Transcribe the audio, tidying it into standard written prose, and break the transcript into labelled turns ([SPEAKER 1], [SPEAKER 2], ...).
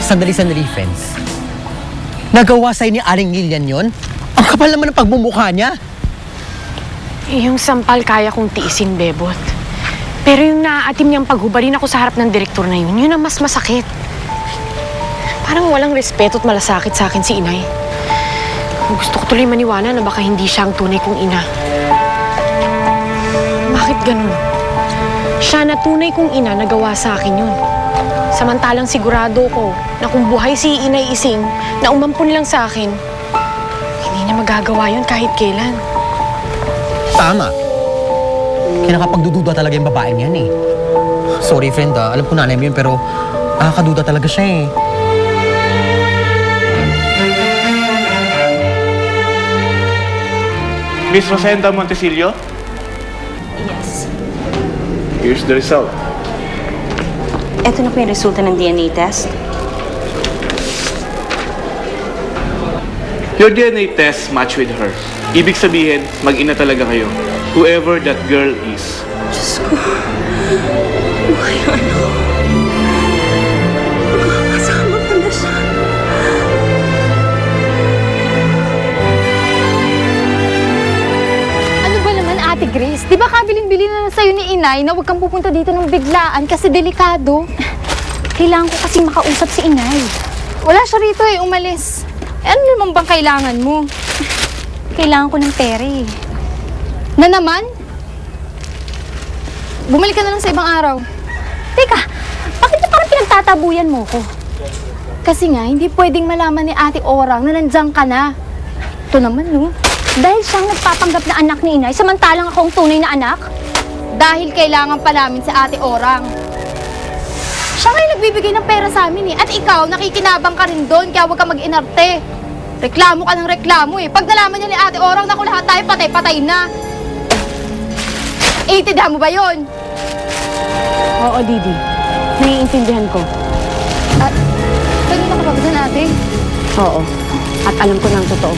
[SPEAKER 1] Sandali, friends. Nagawa sa'yo ni Aling Lilian yon? Ang kapal naman ng pagmumukha niya.
[SPEAKER 2] Yung sampal kaya kong tiisin, Bebot. Pero yung naaatim niyang paghubarin ako sa harap ng direktor na yun ang mas masakit. Parang walang respeto at malasakit sa akin si Inay. Gusto ko tuloy maniwala na baka hindi siya ang tunay kong ina. Bakit ganun? Siya na tunay kong ina nagawa sa akin yun. Samantalang sigurado ko na kung buhay si Inay Ising na umampun lang sa akin, hindi niya magagawa yun kahit kailan.
[SPEAKER 1] Tama. Kinakapagdududa talaga yung babaeng yan eh. Sorry friend alam ko nanay mo yun pero nakakaduda talaga siya eh.
[SPEAKER 3] Miss Rosenda Montesilio?
[SPEAKER 4] Yes.
[SPEAKER 3] Here's the result.
[SPEAKER 4] Ito na po yung resulta ng DNA test.
[SPEAKER 3] Your DNA test match with her. Ibig sabihin, mag-ina talaga kayo. Whoever that girl is.
[SPEAKER 4] Diyos ko. Buhay ang anak ko. Makakasama ko na siya.
[SPEAKER 5] Ano ba naman, Ate Grace? Di ba kabilin-bilin na sa'yo ni Inay na huwag kang pupunta dito ng biglaan kasi delikado? Kailangan ko kasing makausap si Inay. Wala siya rito eh, umalis. Ano naman bang kailangan mo? Kailangan ko ng pera eh. Na naman? Bumalik ka na lang sa ibang araw.
[SPEAKER 6] Teka, bakit na parang pinagtatabuyan mo ko?
[SPEAKER 5] Kasi nga, hindi pwedeng malaman ni Ate Orang na nandiyan ka na. Ito naman, no?
[SPEAKER 6] Dahil siyang nagpapanggap na anak ni Inay, samantalang ako ang tunay na anak?
[SPEAKER 5] Dahil kailangan pa namin si Ate Orang. Siya nga yung nagbibigay ng pera sa amin eh. At ikaw, nakikinabang ka rin doon, kaya huwag ka mag-inarte. Reklamo ka ng reklamo eh. Pag nalaman niya ni Ate Orang, naku lahat tayo patay-patay na. Iintindihan mo ba yun?
[SPEAKER 2] Oo, Didi. Naiintindihan ko.
[SPEAKER 5] Kanina ka pa ba dyan, ate?
[SPEAKER 2] Oo. At alam ko na ang totoo.